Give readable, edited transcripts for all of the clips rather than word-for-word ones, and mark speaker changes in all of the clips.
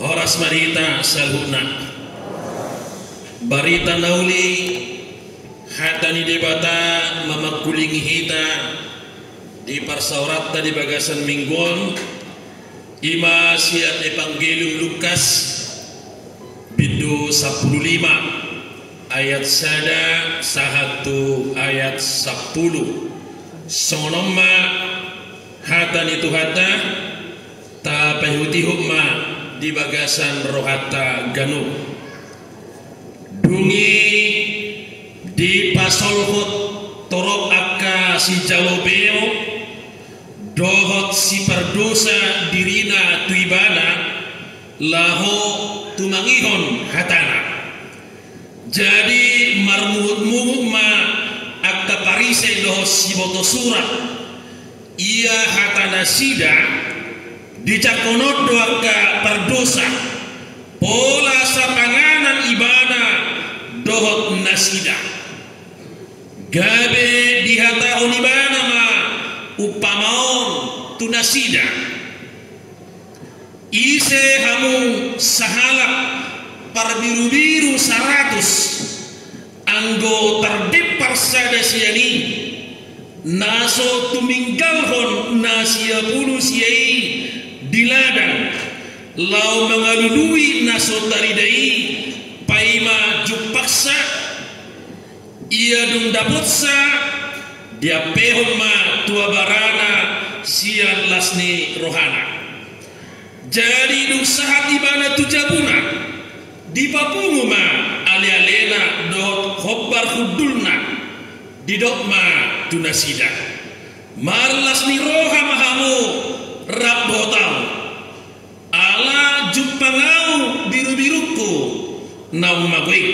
Speaker 1: Horas marita salhuna barita nauli hatani debata mamakulingi hita di parsaurata di bagasan mingguan ima siat Evangelium Lukas bidu 15 ayat sada sahatu ayat 10 sonoma hatani itu hata ta pahuti hukma di bagasan rohata ganu dungi di pasolhot torok akka si jalobeo dohot si perdosa dirina tuibana laho tumangihon hatana jadi marmuhut ma akka parise dohot si boto surat ia hatana sida dicakonot doaka perdosa pola sapanganan ibadah dohot nasida gabe dihataon ibadah ma upamaon tu nasida ise hamu sahalak parbiru-biru 100 anggo terdepar sada siani naso tuminggalhon nasia puluh siai di ladang lau mengalului naso taridai paima jupaksa ia dung daputsa dia pehon ma tua barana sian lasni rohana jadi dung sahat ibana tujabuna di papungu ma ale-alena dot khobbar hudulna di dot ma tunasida marlas ni roha mahamu rab botau ala jumpangau biru-biruku nau magui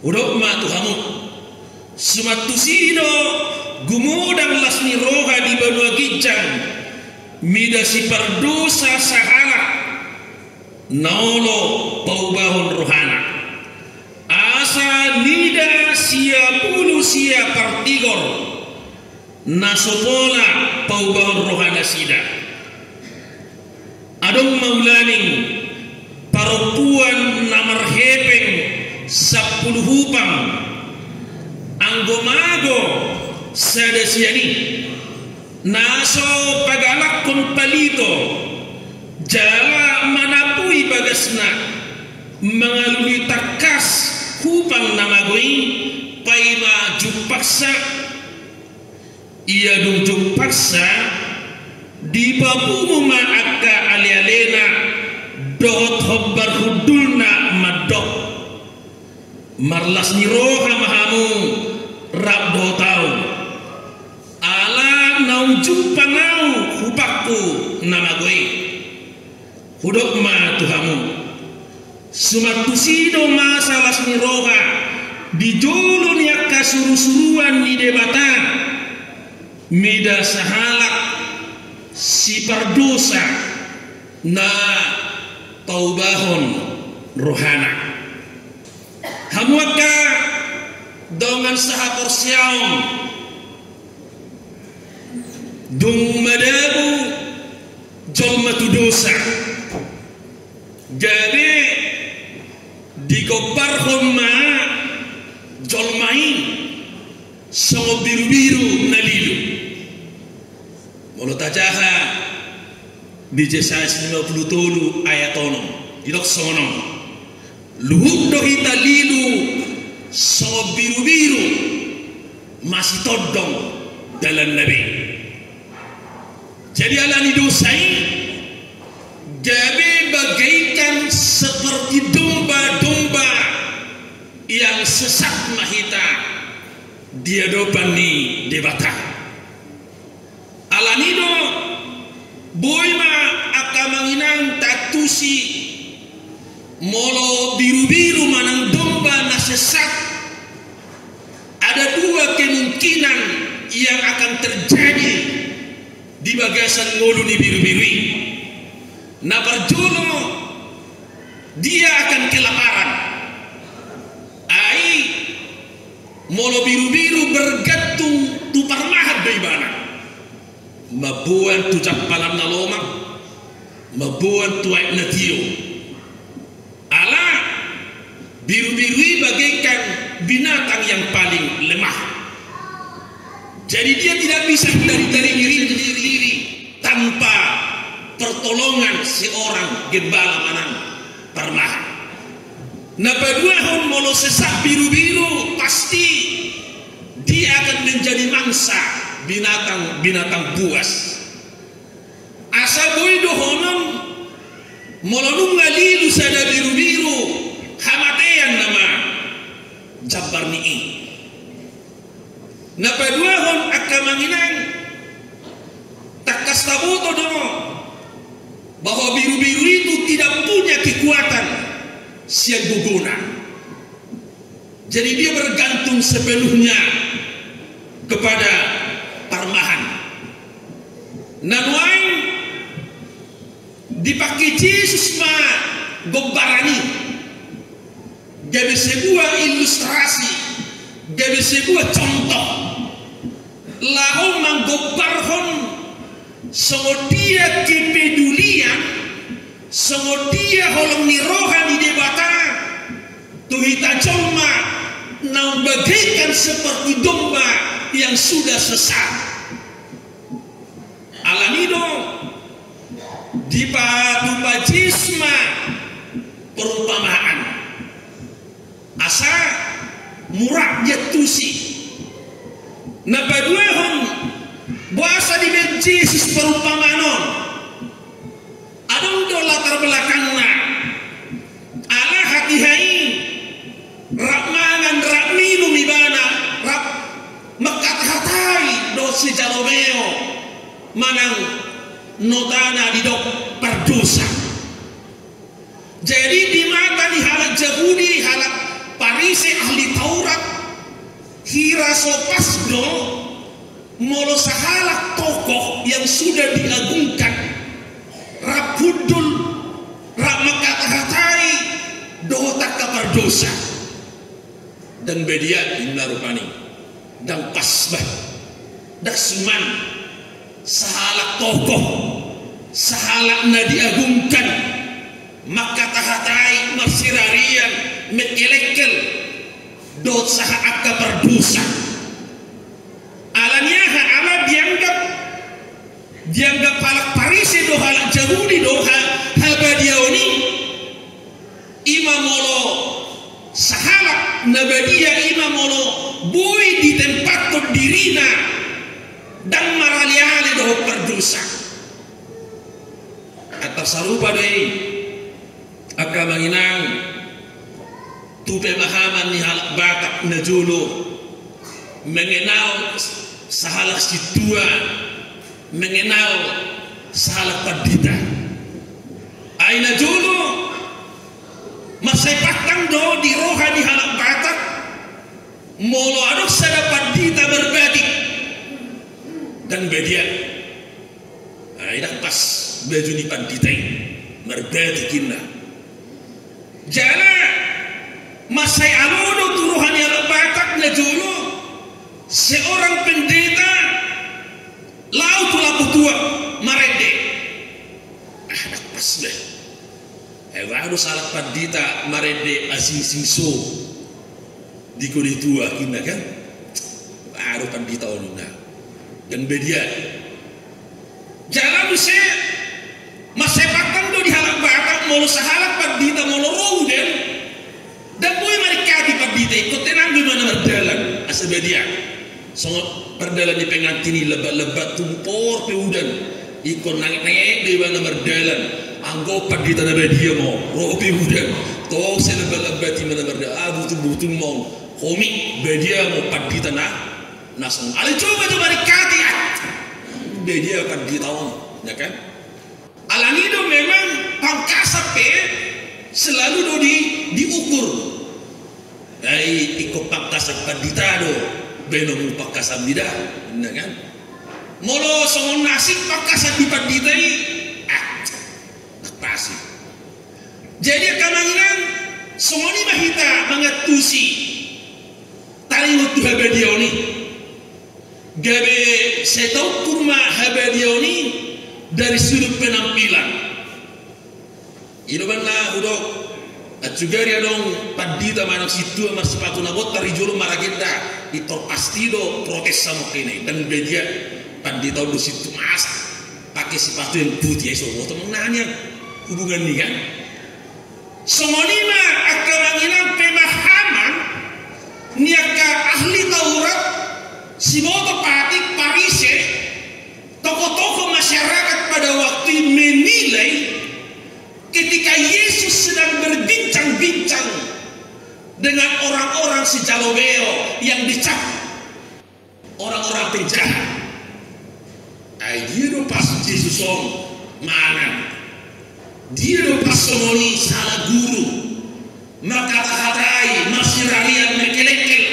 Speaker 1: udok ma tuhamu sumatusido gumudang lasni roha di banua gijang mida si perdosa sahala naolo paubahon rohana asa nida sia pulu sia partigor nasopola paubahon rohana sida adong maulaning perempuan namar hepeng 10 hupang anggomago sada siani naso pagalak kon palito jala manapui bagasna mengalui takas hupang namagoi paima jupaksa ia dung paksa di babumu ma akka ali-alena dohot hobbar hudulna madok marlas ni roha mahamu rab dotau ala naung jumpangau hupakku namagoi hudok ma tuhamu sumatusido masalas ni roha di jolon yakka suru-suruan ni debatan mida sahalak si perdosa na taubahon rohana hamuaka dongan sahapor siaong dung madabu jolmatu dosa jadi dikobarhon ma jolmain songo biru-biru nalilu molotajaha di Yesaya 53 ayat 6 didok sono luhuk dohita lilu songo biru-biru masih todong dalam nabi jadi alani dosai jadi bagaikan seperti domba-domba yang sesat mahita dia dopan ni debata alanido boima akamanginang tatusi molo biru-biru manang domba na sesat ada dua kemungkinan yang akan terjadi di bagasan ngolu ni biru-biru na perjono dia akan kelaparan ai molo biru-biru bergantung tu parmahat baibana mabuan tu capalan na lomang mabuan tuai natio ala biru-birui bagaikan binatang yang paling lemah. Jadi dia tidak bisa dari diri tanpa pertolongan seorang gembala manang Parmahan. Nah kedua hon molo sesak biru-biru pasti dia akan menjadi mangsa binatang buas. Asa boy dohonon molonung ngalilu sada biru-biru hamatean nama Jabbar ni'i. Na paduahon akamanginang takas tabuto domo bahwa biru-biru itu tidak punya kekuatan siang guguna. Jadi dia bergantung sepenuhnya kepada Parmahan. Nanuain dipakai Yesus ma gobbarani gabe sebuah ilustrasi, gabe sebuah contoh lahong manggobbarhon sengodia kepedulian sengodia holong ni rohani debata tuhita coma nang bagaikan seperti domba yang sudah sesat. Alanido di baptisma perumpamaan asa murah jatusi na paduahon buasa di Yesus perumpamanon adong do latar belakangna ala hati hai rakmangan rakminu mibana rak makathatai do si jalomeo manang notana di dok berdosa. Jadi di mata di halak Yahudi, halak Parisi ahli Taurat, kira sopas do molo sahalak tokoh yang sudah diagungkan, rapudul, ramakatahatai, dohota kapardosa, dan bedia inarupani, dan pasbah, daksuman, sahalak tokoh, sahalak na diagungkan, maka tahatai marsirarian mekelekel dot saha akka berdosa alanya ala dianggap palak Parisi do halak Yahudi do habadiaoni imamolo sahalak nabadia imamolo boy di tempat dirina dan maraliali do berdosa atau sarupa deh aka manginang tupe mahaman ni halak Batak na jolo mengenal sahalak situa mengenal sahalak Padita ay na jolo masay patang do di rohani halak Batak molo adok sada Padita berbadik dan bedia ay pas baju ni Padita berbadikinna jala masai alodo turuhan yang Batak na jolo seorang pendeta laut lapu tua marede anak pas deh waduh salah Padita marede asing singso di kode tua kina kan baru Padita onuna dan bedia jalan se masai patang do di halak Batak molo sahalak Padita molo rouden dan boy mereka di Padita ikut tenang di mana berjalan asabedia songot perdalan di pengantini lebat-lebat tumpor peudan ikon naik-naik di mana berjalan anggo Padita na bedia mo roh peudan to se lebat-lebat di mana berjalan butuh mau homi bedia mo Padita na nasong ale coba mereka di bedia Padita on ya kan alanido memang pangkasape selalu do diukur ai ikut pangkasap Padita do benomu pangkasap bida benar kan molo songon nasib pangkasap di Padita ini pasti jadi kamanginan songoni mahita mangatusi taringut habadioni gabe setau kurma habadioni dari sudut penampilan Ino ban na udok at juga ria dong padita manok situ amar sepatu nabot tari julu maragenda itu pasti do protes sama kini dan bedia padita do situ mas pakai sepatu yang putih so waktu menanya hubungan ini kan semonima akan mengilang pemahaman niaka ahli Taurat si boto patik parise tokoh-tokoh masyarakat pada waktu menilai ketika Yesus sedang berbincang-bincang dengan orang-orang si Jalobeo yang dicap orang-orang penjahat. Dia pas Yesus mana? Dia pas somoni salah guru. Maka tahadai masih ralian mekelekel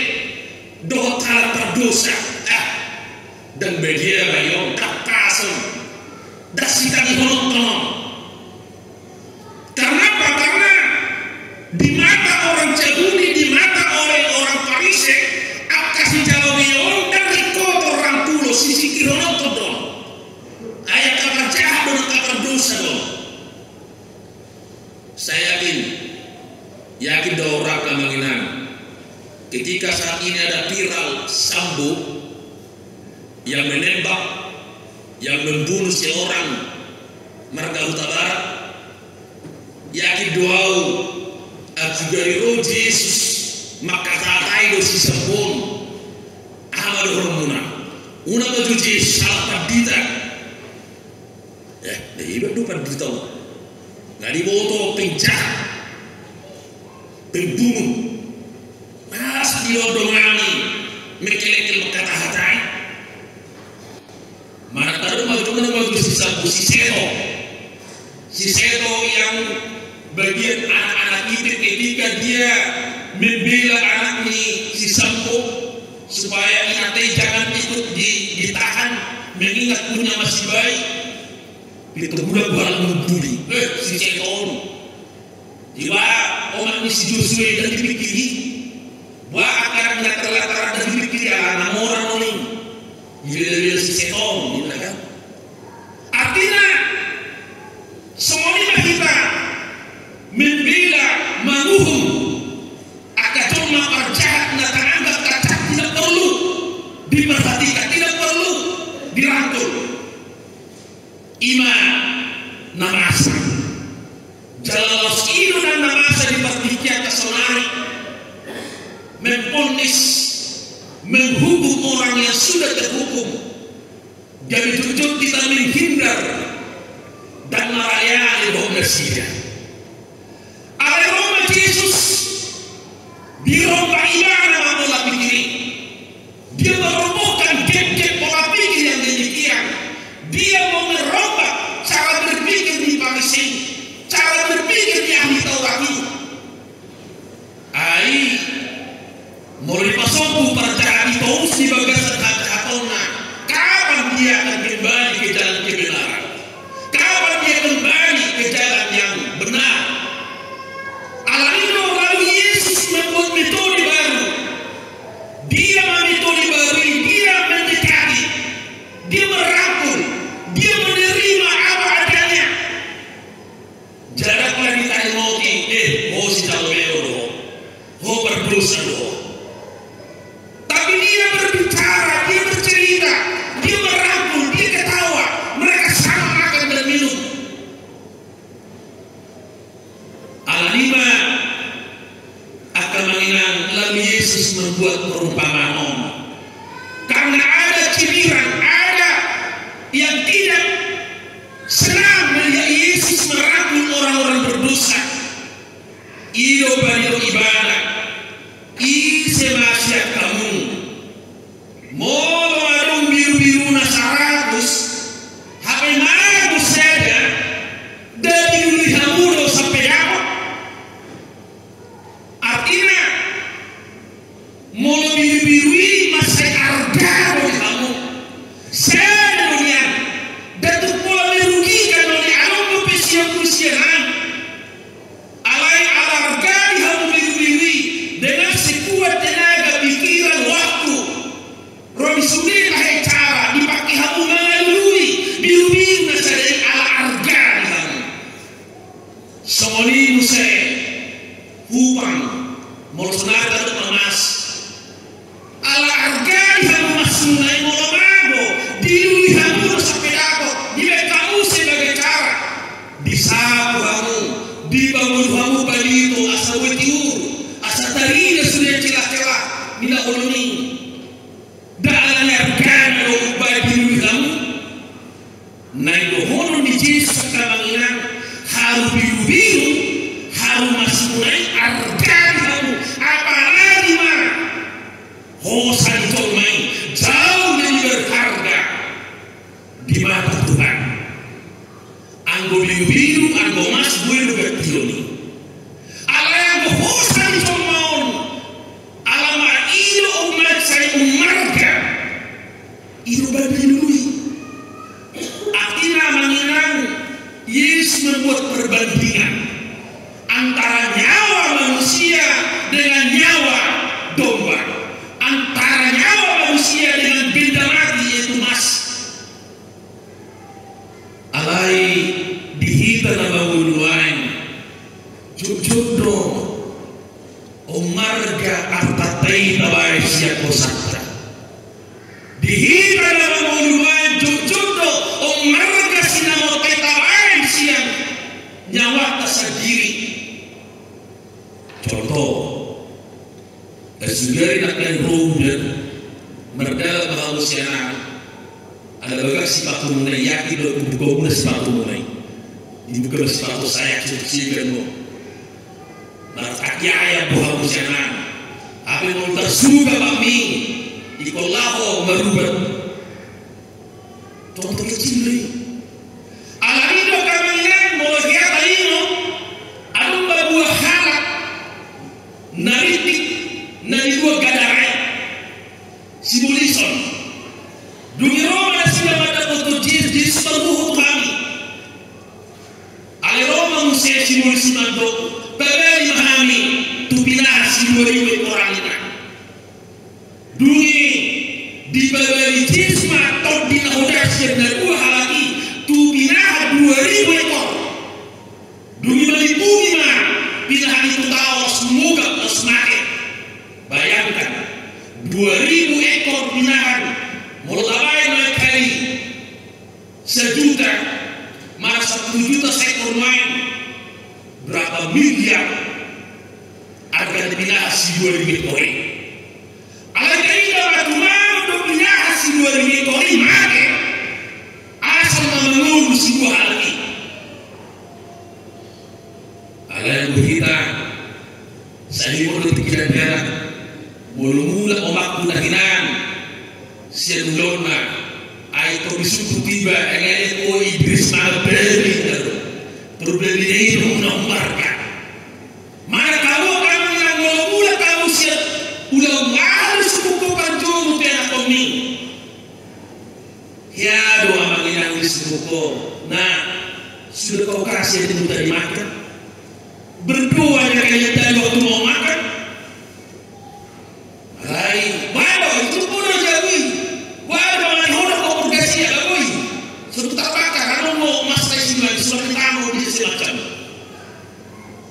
Speaker 1: doh kalah berdosa. Dan bedia bayong tak pasang. Dah sitan ihonong. Karena apa? Karena di mata orang Yahudi, di mata orang Farisi, akasi Jalobeo dan rikoto orang pulo sisi kironoto dong. Ayat kabar jahat dan kabar dosa dong. Saya yakin orang kemenginan. Ketika saat ini ada viral Sambo yang menembak, yang membunuh seorang Marga Huta Barat. Yakin doau juga roh Yesus maka tatai do si sempon amado romuna una baju Yesus salah padita iba do padita nggak diboto penjahat pembunuh mas diodongani mekelekel kata hatai mana tahu baju si sempon si seto yang bagian anak-anak itu ketika dia membela anak ini si Sampo supaya ingatnya jangan ikut ditahan mengingat punya masih baik itu mudah buat membuli si Ceton jiwa orang ini si Joshua dan dipikiri buat akan latar-latar dan dipikiri anak orang ini bila si Ceton ini kan artinya semuanya kita membela menguhum agar cuma perjahat dan teranggap cacat tidak perlu diperhatikan, tidak perlu dirangkul. Iman namasa jalalos itu dan namasa dipertikian kesenari memponis menghukum orang yang sudah terhukum jadi tujuan kita menghindar dan melayani bahwa Mesir Yesus dirompak iman sama pola pikir. Dia merobohkan gap-gap pola pikir yang demikian. Dia mau merubah cara berpikir di Farisi, cara berpikir di ahli Taurat itu. Mau dipasok percaya itu si bagas terhadapnya. Kapan dia akan kembali ke jalan kebenaran? Kapan dia kembali ke jalan yang benar? Lalu Yesus membuat metode baru. Dia metode baru, dia mendekati, dia merangkul, dia menerima apa adanya. Jaraklah ditanya roti, si Jalobeo doh, berdosa doh. Tapi dia berbicara naigohono ni Jesus kamanginan haru biru haru masurai argan haru apalagi mah hosan tolmai jauh lebih berharga di mata Tuhan. Anggo biru anggo mas buelu bertioni ala yang hosan tolmaon alama ilo umat saya umarga itu babilui. Akhirnya menginang Yesus membuat perbandingan antara nyawa manusia dengan nyawa domba, antara nyawa manusia dengan benda mati yaitu emas. Alai dihita nama wuluan jodoh omarga artatai tabai siya kosakta dihita nama wuluan jodoh omarga sinamotai tabai siya nyawa tasagiri. Contoh Sugari akan rumah merdala manusia ada bagai sifat mengenai yakin dan buka mengenai sifat mengenai dibuka sifat saya cuci mo martakya ya buah manusia apa yang tersuga kami ikolahu merubah contoh kecil ni alamido kami yang mulai taino adung buah halak naritik nari dua gadarai simulison dungi Roma sila mata untuk jis perbuh kami ale Roma musia simulison ando pagari mahami tupilah simulison korangina dungi di pagari jisma tot di nahodas na dua halaki tupilah 2000 ekor dungi malipungi ma pinahan itu tahu semoga semakin. Bayangkan 2000 ekor binatang mulai kali sejuta masa 1 juta seekor main berapa miliar harga binatang si 2000 ekor ini. Alat ini dapat untuk binatang si 2000 ekor ini make asal menunggu sebuah hal ini. Alat kita saya mau tidak berat. Mula omak kulahinan siya lona ay to bisuko tiba ngayon ko Idris na beri problema na marka mana kamu kami yang mula kamu siya ulang harus buku panjang pera kami ya doa manginang bisuko nah sudah kau kasih itu dari makan berdoa ya kayak tadi waktu mau makan. Hai, baru itu pun jadi. Baru mana orang kau bergasi ya kau. Sudah tak pakai, kalau mau masa isi lagi sudah kamu di semacam.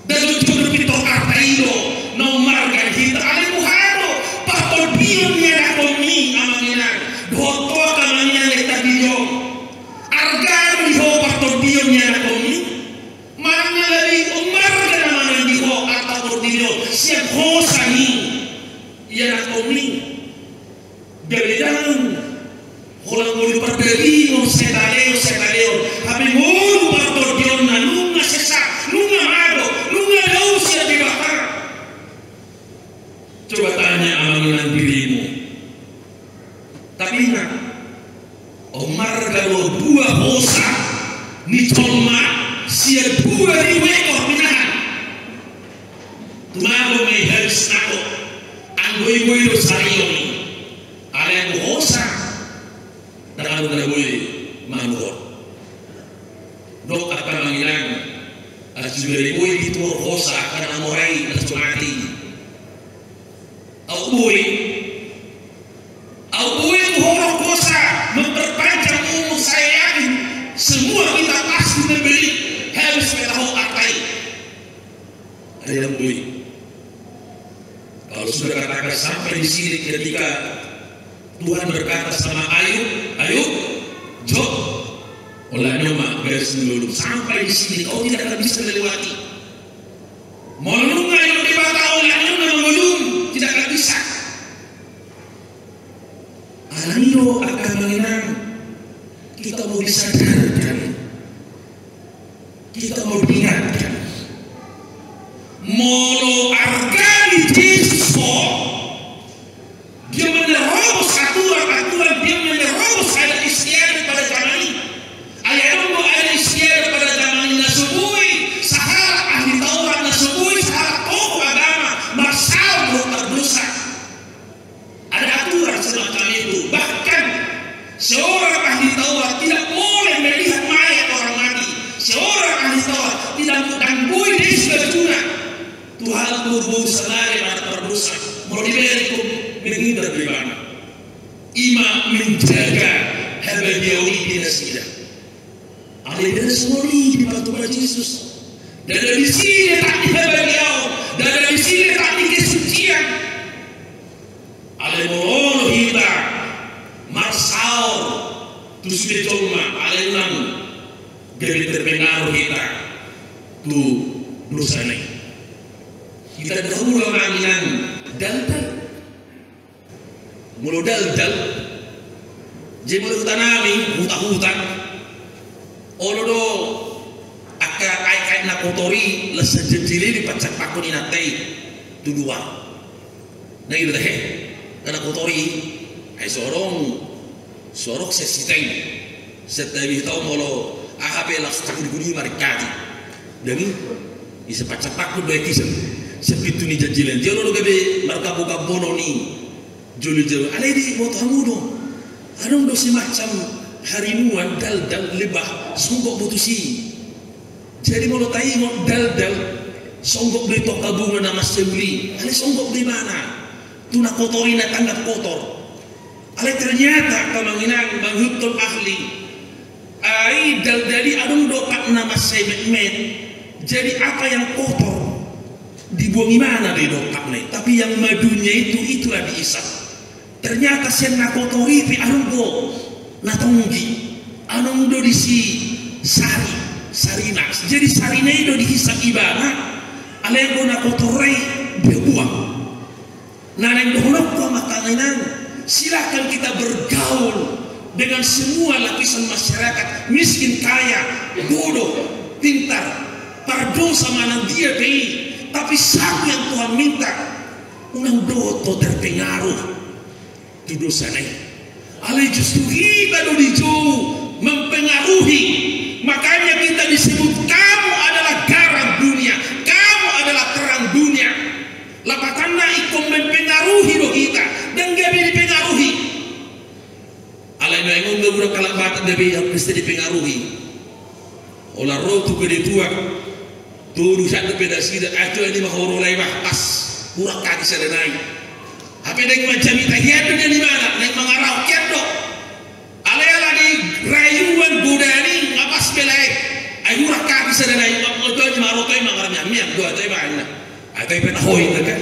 Speaker 1: Dan itu berpintu kata itu, nomor kan kita ada muhado, patut biom ya kau ni amangina, doto kamanya letak biom, argan diho patut biom ya kau ni, mana lagi umar kan mana diho atau biom siap hosani. Ia nak koming beredang orang mulu perderi mau setaleo tapi mulu partordion na lunga sesak lunga mado lunga jauh siap dibakar. Coba tanya amanginan dirimu tapi ingat Omar kalau dua hosa ni colma siap 2000 ekor binahan tumago may habis nako Anggoy sarioni ala yang hosa dengan nggoy manur dok apa mangilang asuberi boy itu hosa karena morai mati au boy itu horor hosa memperpanjang umur saya yakin semua kita pasti membeli harus tahu atai ayam boy. Kalau sudah katakan sampai di sini ketika Tuhan berkata sama Ayub, Job, olehnya mak garis dulu sampai di sini kau tidak akan bisa melewati. Menunggu yang dibata olehnya belum tidak akan bisa. Alamido akan mengenang kita mau bisa sadarkan, kita mau diingatkan, molo argali Yesus dia menerobos aturan, dia menerobos adat istiadat pada zaman ini. Ayat mau adat istiadat pada zaman ini nasubui sahabat ahli Taurat, nasubui sahabat tokoh agama, masalah berdosa. Ada aturan semacam itu. Bahkan seorang ahli Taurat tidak boleh melihat mayat orang mati. Seorang ahli Taurat tidak mengganggu di surga. Tuhan berbau selari pada berdosa. Mau diberikan menghindar dari mana? Imam menjaga harga jauhi dinasidah. Ada dari semua ini dibantu oleh Yesus. Dan dari sini tak diharga jauh. Dan dari sini tak dikesucian. Ada molo kita marsaur terus dicolma ada yang dari terpengaruh kita tu dosa ini. Kita dahulu mengingat dal-dal mulu dal-dal jadi mulu tanami hutan-hutan olo do aka ai na kotori la sejejili di pacak pakun inatai tu dua na itu deh karena kotori ai sorong sesiteng setabi tau molo ahap la gudi marikati demi isa pacak pakun do ekisem sepitu ni jajilan jelo do gabe marka buka bono ni jolu alai di moto hamudo anong do semacam harimuan dal-dal lebah songgok butusi jadi molo tai ngot dal-dal songgok di toka bunga nama sebeli alai songgok di mana tuna kotori na tanggap kotor alai ternyata kamanginang manghutom ahli ai dal-dali anong do pak nama semet jadi apa yang kotor dibuangi mana di dokak nih, tapi yang madunya itulah diisap. Ternyata sen nakotori pi anunggo natonggi anungdo disi sarinas. Jadi sarina itu dihisap ibana, alego nakotori dia buang. Naneng dohonok ko makanginan. Silakan kita bergaul dengan semua lapisan masyarakat, miskin kaya, bodoh, pintar, pardosa mana dia pi. Tapi satu yang Tuhan minta unang doto terpengaruh di dosa ini. Ale justru kita do dijauh mempengaruhi. Makanya kita disebut kamu adalah garam dunia, kamu adalah terang dunia. Lapakanna ikut mempengaruhi do kita dan gabi dipengaruhi. Ale mengon do budak kalabatan gabi yang mesti dipengaruhi. Olah roh tu gede tua. Tuh satu pedasida acu ini mahoro lai pas kurang kaki sedenai. Apa yang macam itu hiadu di mana? Naik mengarau kiat dok. Alaya di rayuan budani ngapas belai. Ayu kurang kaki sedenai. Itu aja maro tu yang mengarangnya mian dua tu yang mana? Atau yang pernah hoin kan?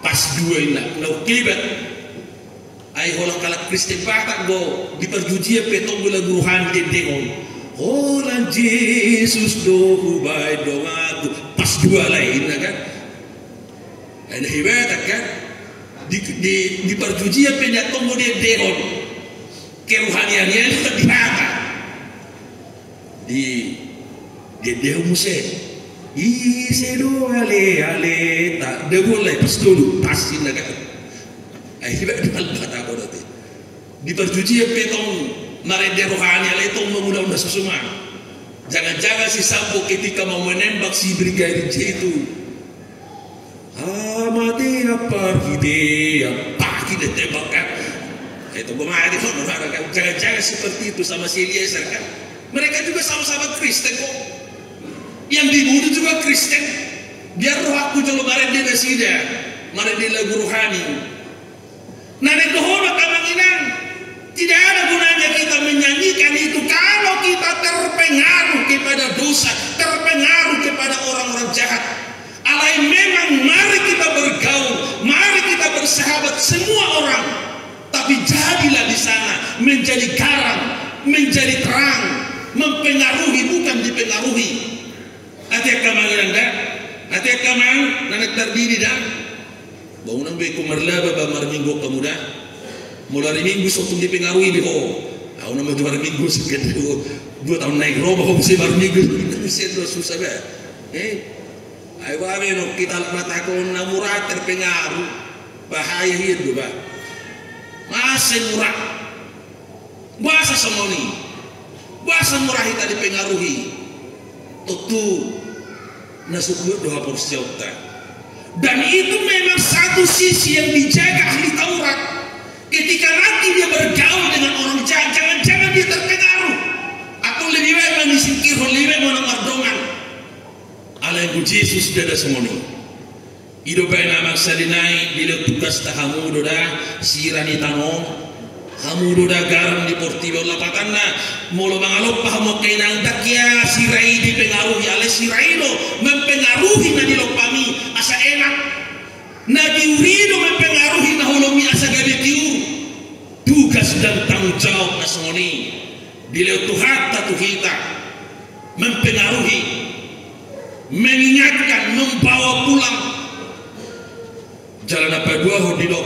Speaker 1: Pas dua ini nak kibat. Ayu holah kalak Kristen patak go diperjuji petong gula guruhan di deong. Orang Yesus dohu baik doaku pas dua lain kan ada hebat kan di perjujian penyak tunggu dia dehon keruhaniannya dihata di dehon musen ise do ale tak dehon lai pas dulu pasin kan hebat di malam kata aku nanti di perjujian petong narede rohani itu memudah-mudah susuma. Jangan-jangan si Sambo ketika mau menembak si brigadir J itu. Mati apa kita tembakkan. Itu bagaimana kan? Jangan-jangan seperti itu sama si Eliezer kan? Mereka juga sama-sama Kristen kok. Yang dibunuh juga Kristen. Biar roh aku jolo marede nasida, marede lagu rohani. Nane dohona kamanginan. Tidak ada gunanya kita menyanyikan itu kalau kita terpengaruh kepada dosa, terpengaruh kepada orang-orang jahat. Alai memang mari kita bergaul, mari kita bersahabat semua orang, tapi jadilah di sana menjadi garam, menjadi terang, mempengaruhi bukan dipengaruhi. Nanti kamang anda, nanti kamang nanak terdiri dah. Bangunan beku merlaba ba marminggo kamuda. Mulai minggu sotum dipengaruhi biho. Aku nama tu minggu sekian 2 tahun naik roba kau mesti minggu mesti susah be. Ayo babe no kita mata ko na murah terpengaruh bahaya hidup ba. Masih murah. Bahasa semoni. Bahasa murah kita dipengaruhi. Tentu nasukut doa porsiota. Dan itu memang satu sisi yang dijaga ahli Taurat. Ketika nanti dia bergaul dengan orang jahat, jangan dia terpengaruh. Atau lebih baik menyingkir, lebih baik menongardongan. Allah yang Yesus sudah ada semuanya. Hidup baik nama salinai bila tugas tahamu doda sirani tanong, hamu doda garam di portibo lapatanna, molo mangalop pahamo kainang dakya sirai dipengaruhi oleh sirai lo mempengaruhi na dilopami asa enak. Na diurido mempengaruhi na holomi asa gabetiu. Tugas dan tanggung jawab na semuanya. Bila Tuhan tatu kita mempengaruhi, mengingatkan, membawa pulang. Jalan apa dua hodido,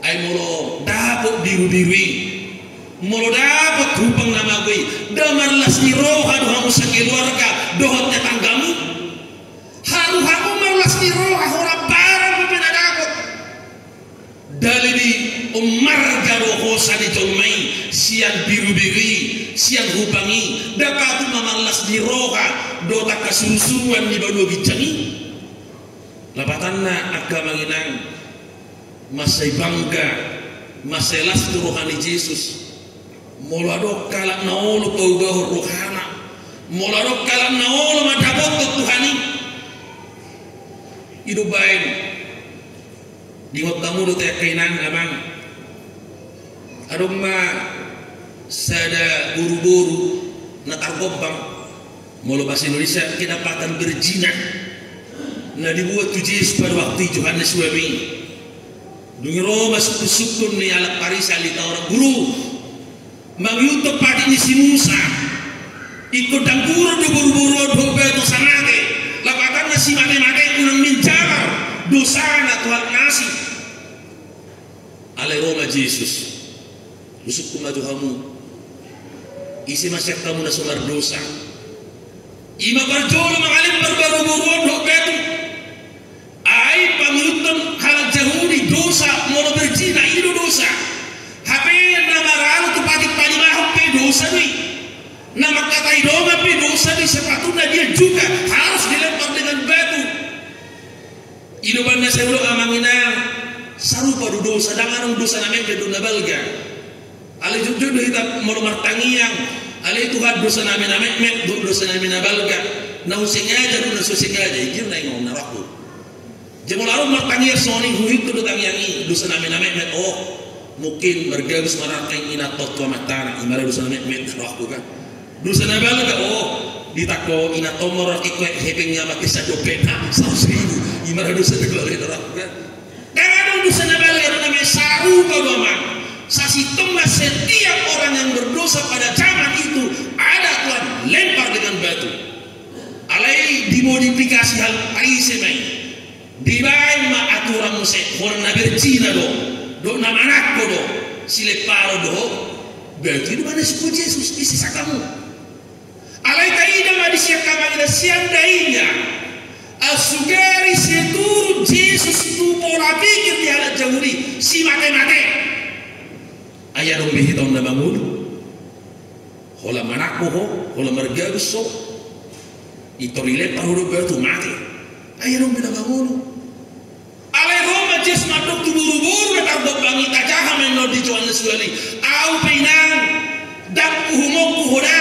Speaker 1: ay molo dapat biru-birui, molo dapat hubang nama gue, damar las di roha dohamu sa keluarga, dohot tetanggamu, haru-haru marlas di roha orang barang pepenadakot. Dali di umarga rohosa di tolmai, siang biru-birui, siang hubangi, dapat mamarlas di roha, dota kasurusuan di bawah bijangi. Lapatanna agama nginang masay bangga masay lastu rohani Yesus moladok kalak naolo paugaw rohana moladok kalak naolo madabot ke Tuhani idubain dingot tamu do te kainang amang adong ma sada buru-buru na targobang molo bahasa Indonesia kedapatan berzina. Nah dibuat tu Yesus pada waktu Yohanes Wabi. Dungi Roma sukun ni alat Paris alita orang guru. Mangyuto pati ni si Musa. Ikut dangkuro do buru-buru do beto sanate. Lapatan na si mate-mate unang minjabar. Dosa na Tuhan ngasih. Ale Roma Yesus. Usuk kumaju kamu. Isi masyak kamu na sumar dosa. Ima berjolo mengalim berburu-buru do beto. Ai pangutun hal jahudi dosa mono berzina itu dosa. HP nama ralu tu patik palimah pe dosa ni. Nama kata idoma pe dosa ni sepatutnya dia juga harus dilempar dengan batu. Idobannya saya udah amanginang sarupa do dosa dangan dosa namanya beduna balga. Ale jujur kita mono martangiang. Ale itu had dosa namanya dosa namanya balga. Nah usingaja do usingaja itu na ngom naraku. Jemul arum martangier soni huit tu tangiangi dosa name oh mungkin bergabus marateng inatot tua matana imara dosa name rohku kan dosa name balga oh ditako inatomor ikwe hepengnya mati sa dopena sausibu imara dosa balga rohku kan kadang dosa name balga name saru kawaman sasitongna setiap orang yang berdosa pada zaman itu ada Tuhan lempar dengan batu alai dimodifikasi hal aisemai dibain ma aturan muse horna berzina do nama anakku do sile paro do berarti di mana suku Yesus isi sakamu alai taida ma disiap kamangina siang dainya asugari seturu Yesus tu pola pikir di alat jahuri si mate-mate ayah dong behitong na bangun hola manakku ho hola mergabus so itorile paro do bertu mati ayah dong binabangulu alai Roma jes madok tu buru-buru na tardok bangi tajaha menno di Yohanes Wali au pinang dak uhumok kuhoda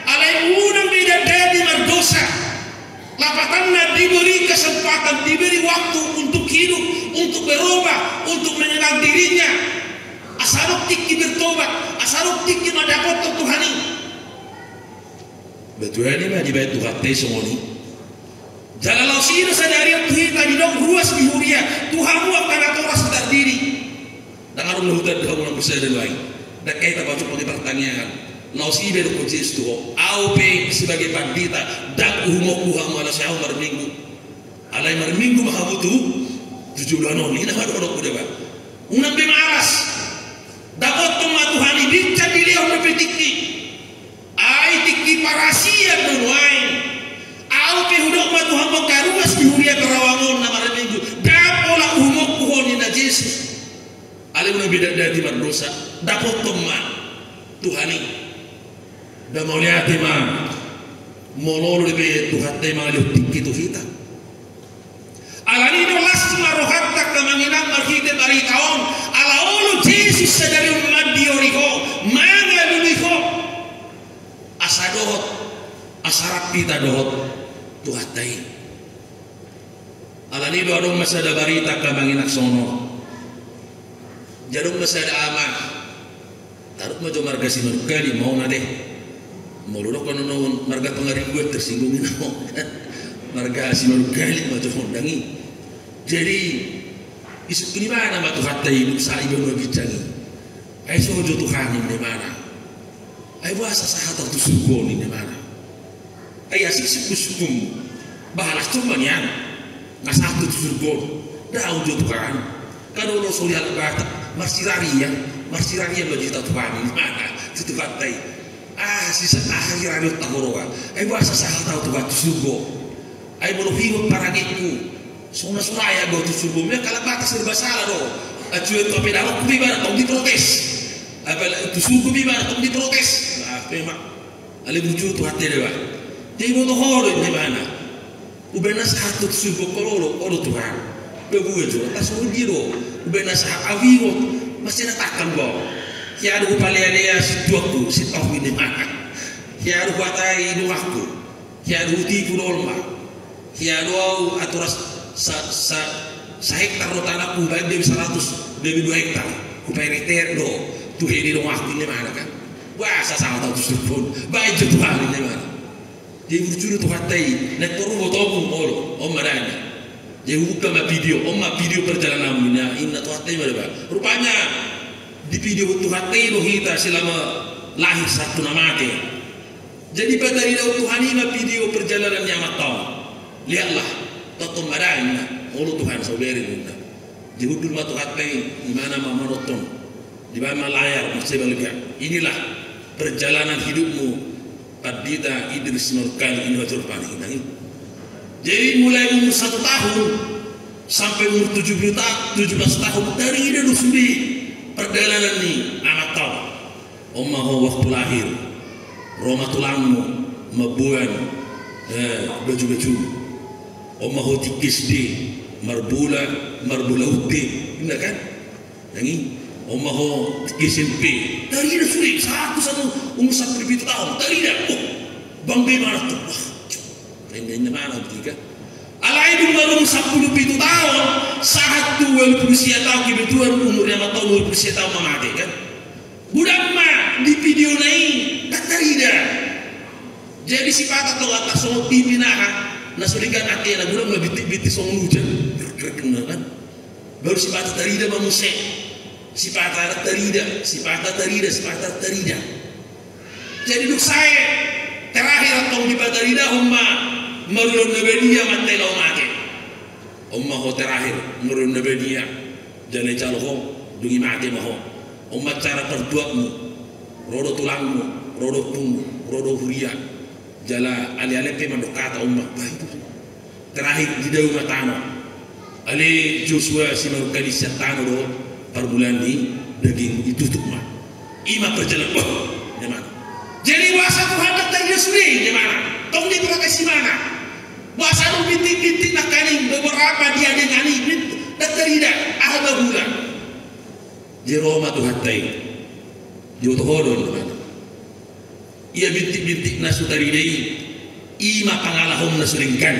Speaker 1: alai unang beda dadi mardosa lapatanna diberi kesempatan diberi waktu untuk hidup untuk berubah untuk menyenang dirinya asarok tiki bertobat asarok tiki madapot ke Tuhani betul ini mah dibayar Tuhan teh semuanya jalan lausina sadari yang Tuhan tadi dong ruas di huria Tuhanmu akan atoras sedar diri dan harus lahutan kamu yang besar dan lain dan kita baca pakai pertanyaan lausina itu kujis tuh AUP sebagai pandita dan umok Tuhanmu ala syahum marminggu alai marminggu mahamu tuh 7 bulan ini nama orang kuda bang unang bimaras dapat tong Tuhani bincang dilihat di parasia bernuai au ke hudok ma Tuhan makaruas di huria kerawangon nama minggu dapola umok pohon na Yesus ale una beda dadi berdosa dapot teman Tuhani da mau lihat ma mololo be Tuhan tema le tikki tu kita alani do lasma rohatta kamanginang marhite bari taon ala olo Yesus sadari umat dioriho manga luliho asadohot asarak kita dohot tuhatai alani do adong masada barita kamanginak sono jadong masada aman tarut majo marga sinurkali mau na deh mololo kono non marga pengaring gue tersinggungin mau marga sinurkali majo hondangi jadi isu ini mana ma tuhatai hidup sa ibu bicangi ay sojo Tuhan ini mana ay wasa sahata tu surga ini mana ay asik sukum bahalas cuman yan ngasatu tu surga dah ujo Tuhan kalau lo solihat bata marsiraria bagi Tuhan ini mana tu tuhatai sisa akhir anu tahoroa ay wasa sahata tu batu surga ay muluhiwag paragiku sona suraya go tu surga kalau bata serba salah do acuan to pedalo kubibara tong diprotes apa tu surga bibara tong diprotes memang ale buju tu hati dewa tibo to horo di mana ubenas hatu surga kololo olo Tuhan bebuwe jo tasuru diro ubenas awiwo masih natakan go ya ada upaleane situaku sitahu di mana ya ada batai do aku ya ada uti pulolma ya do aturas sa hektar do tanah ku baik dewi 100 dewi 2 hektar ku periter do tu hedi do waktu ni mana kan wah sa tahu tu pun baik je Tuhan ni mana dia berjuru tu hatai nak toru botomu molo om marana dia buka ma video perjalanan mina inna tu hatai mana rupanya di video tu hatai do hita selama lahir satu nama ke jadi pada do Tuhan ini ma video perjalanan yang matau lihatlah Toto marana ulu Tuhan saudari bunda jihudul matu hatai dimana mama nonton di mana layar masih balik inilah perjalanan hidupmu Padita Idris Nurkali ini wajur paling ini jadi mulai umur 1 tahun sampai umur 17 tahun dari dia sudi perjalanan ini anak tahu omah waktu lahir Roma tulangmu mabuan baju-baju omah tikis di marbula uti indah kan yang omah tikisin pi dari dia sulit satu umur 1 tahun dari dia bang bagaimana tuh wah kayaknya mana tiga alai dulu baru 10 tahun saat tu berusia tahu kebetulan umurnya 4 tahun berusia tahu mamade kan budak mah di video naik tak dari dia jadi si patah tuh atas soal TV nah nasulikan hati anak budak lebih song hujan kan baru si patah dari dia manusia si patah terida jadi duk saya terakhir atau di patarida umma marulun nabedia matela umake umma ho terakhir marulun nabedia jane caloho dungi mate maho umma cara perbuatmu rodo tulangmu rodo tunggu rodo huria jala ali pe mandokata umma itu terakhir di daun matano ali Joshua sinar kali satano do per bulan ini daging itu tuh mah ima perjalanan gimana jadi wasa Tuhan datang dia suri gimana tong di protes mana wasa lu bintik nak kaning beberapa dia dengan ini datang tidak ada bulan di Roma Tuhan tay di utohodon gimana ia bintik nasu tadi dei ima pangalahom nasuringkan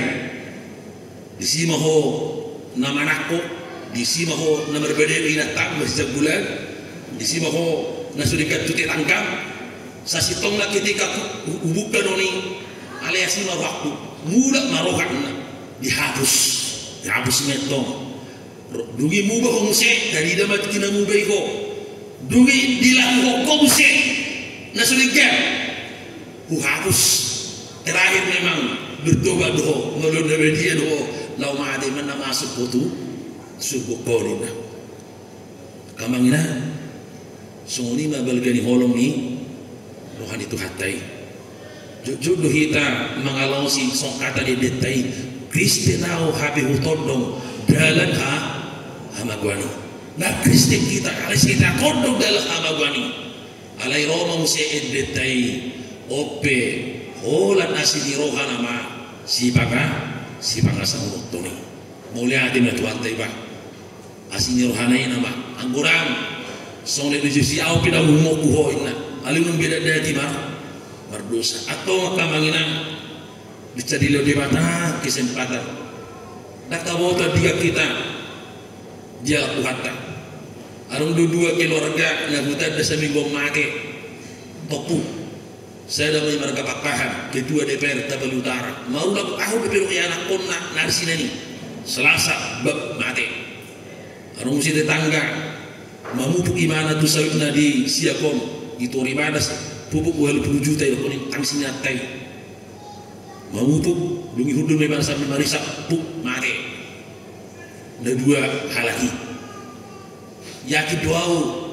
Speaker 1: di sini ho nama nako di sini ho nama berbeda ina tak masih bulan di sini ho nasurikat cuti tangkap sasitong na ketika ubukan oni alias lima waktu muda marokan dihapus metong dugi mubah nguse dari damat kina mubah iko dugi dilakukan nguse nasurikat hapus terakhir memang bertobat doh melon dia doh lau maade mana masuk foto surga kolina kamangina sunguni mabalgani holong ni rohani tu hatai jodoh kita mengalausi song kata di detai Kristen au hape hutodong dalam hamagwani na Kristen kita alis kita kodong dalam hamagwani alai Roma musie detai ope holan nasi di rohana ma si panga sang toni mulia hati na tuan taiba asini rohana ina ma anggurang song le si au pida umoku ho ina alunung beda dati ma berdosa atau kamanginan dicadilo di mata kesempatan nakawota dia kita dia kuhata arung dua keluarga yang kita ada seminggu make topu saya dah marga pakahan ketua DPR Tabel Utara mau laku aku DPR ya anak kona narsi nani Selasa bab mate arung si tetangga mamupuk imana tu sawitna di siakom itu ribadas pupuk wal juta itu kuning tangsinya tay mamupuk dungi hudun lebar sampai marisa puk mate ada dua hal lagi yakin doau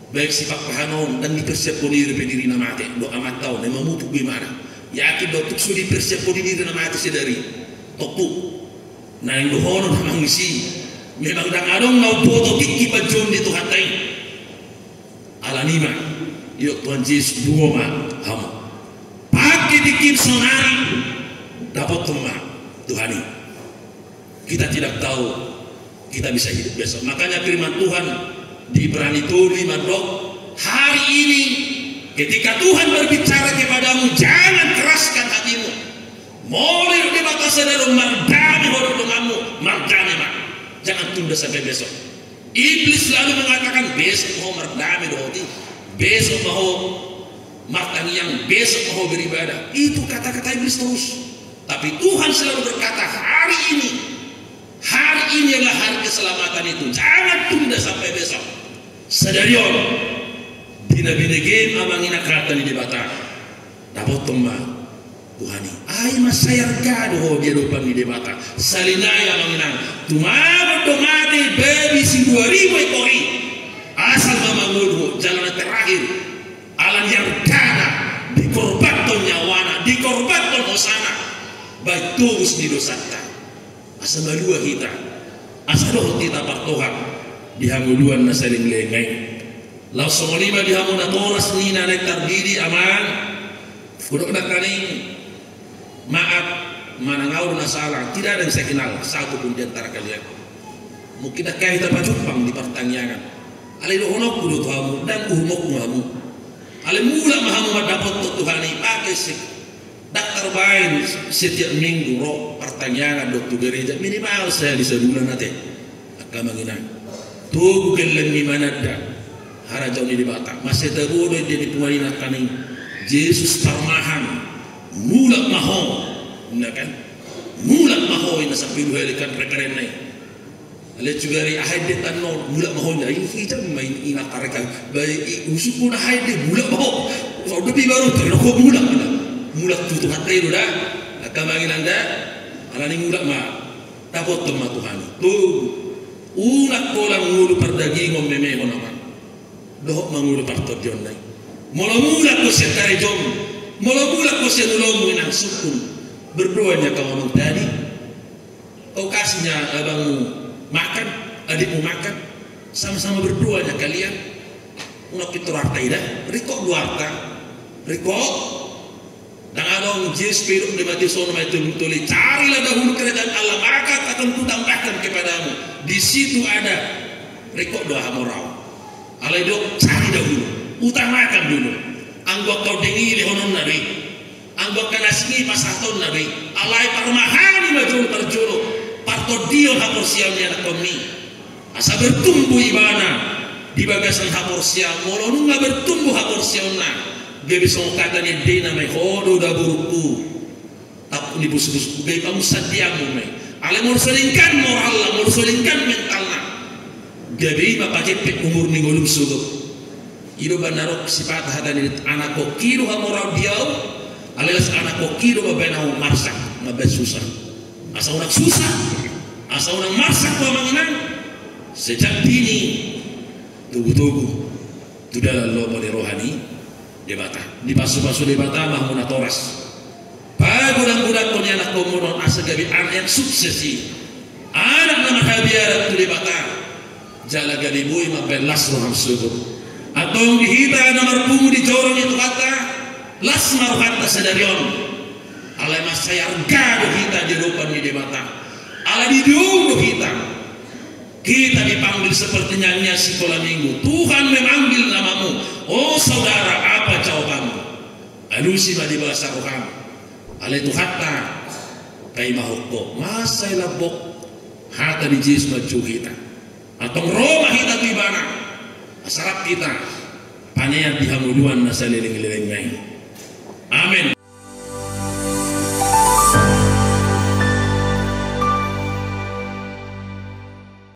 Speaker 1: baik sifat pahanon dan dipersiapkan diri nama mate do amat tahu dan mamupuk gimana yakin do tuk sudi persiapkan diri nama mate sedari topuk nah yang dohonon hamang misi memang dang adong nau foto kiki bajom di Tuhan tay alanima yuk Tuhan Yesus dua ma ham pakai dikit sonari dapat tema Tuhan ini kita tidak tahu kita bisa hidup besok makanya firman Tuhan di Ibrani 5 hari ini ketika Tuhan berbicara kepadamu jangan keraskan hatimu mulai di mata saudara mardani hodongamu mardani mak jangan tunda sampai besok iblis selalu mengatakan besok mau mardani dohoti besok mau makan yang besok mau beribadah itu kata-kata iblis terus tapi Tuhan selalu berkata hari ini adalah hari keselamatan itu jangan tunda sampai besok sadarion bina-bina game amangina kata di debata dapat temah Tuhan ini ay masayar kado dia depan di debata salinaya amangina tumabat domati baby si 2000 ekori asal mamangudu jalan terakhir alam yang kana dikorbankan nyawana dikorbankan osana baik terus di dosata asal malua kita asal doh kita partohan dihanguluan na saling lengay langsung lima dihamu na toras nina nektar diri aman kudok na kaning maaf manangaur na salah tidak ada yang saya kenal satu pun di antara kalian mungkin kaya kita pacumpang di pertanyaan alai dohonok kudu tuhamu dan uhumok muhamu alai mula mahamu dapat Tuhan ini pakai daktar bain setiap minggu roh pertanyaan dokter gereja minimal saya di sebulan nanti akan mengingat tuh bukan di mana ada harajau di Batak masih terbodoh dia di puain akan Yesus parmahan mulak maho kan mulak maho ini sampai dua kan rekeren nih ale juga ri ahide tanno mulak maho ini kita main ina kareka baik usuk pun ahide mulak maho so depi baru terko mulak tuh Tuhan itu dah akan manggil anda alani mulak mah takut tema Tuhan tuh unak kolang ngulu perdaging meme nama doh mangulu partot jon nai mulak ko setare jom mulak ko senulong minang sukun berdoanya kau ngomong tadi kau kasihnya abangmu makan adikmu makan sama-sama berdoanya kalian unak itu harta ida riko dua harta riko dan adong Yesus peduk di mati sono mai tuli carilah dahulu kerajaan Allah maka akan kutambahkan kepadamu di situ ada riko doa hamorau alai dok cari dahulu utamakan dulu anggap kau dengi lehonon nabi anggap kanasni pasaton nabi alai parmahani majul terjuluk parto dio hapor siamnya anak kami asa bertumbuh ibana di bagasan hapor siam molonu nggak bertumbuh hapor siamna dia bisa mengatakan dia namanya hodo da buruku tak di bus-bus gay kamu sadiamu mai ale mau selingkan moral lah mau selingkan mentalna gabi bapak cepet umur nih golum sugo ido banarok sifat hadani anak kokido moral diau alias anak kokido babenau marsak ngabet susah asa orang susah asa orang marsak ko manginan sejak dini tubuh-tubuh tu dalam lobo rohani debata di pasu-pasu debata mahmuna toras budak-budak ko niya na kumuron asa gabi anak suksesi. Anak na makabiyarat tulibata. Jala gabi buhay mabelas roham sugo. Atong dihita na marpungo di jorong itu kata. Las maruhata sa daryon. Alay masayar gado kita di depan di debata. Alay di diundo kita. Kita dipanggil seperti nyanyi sekolah minggu. Tuhan memanggil namamu. Oh saudara, apa jawabanmu? Alusi di bahasa roham. Alay tu hatta kay mahukko. Masay labok hata di Yesus maju kita. Atong Roma kita tu ibana. Asarap kita. Panayat dihamuluan na sa liling-liling ngayon. Amen.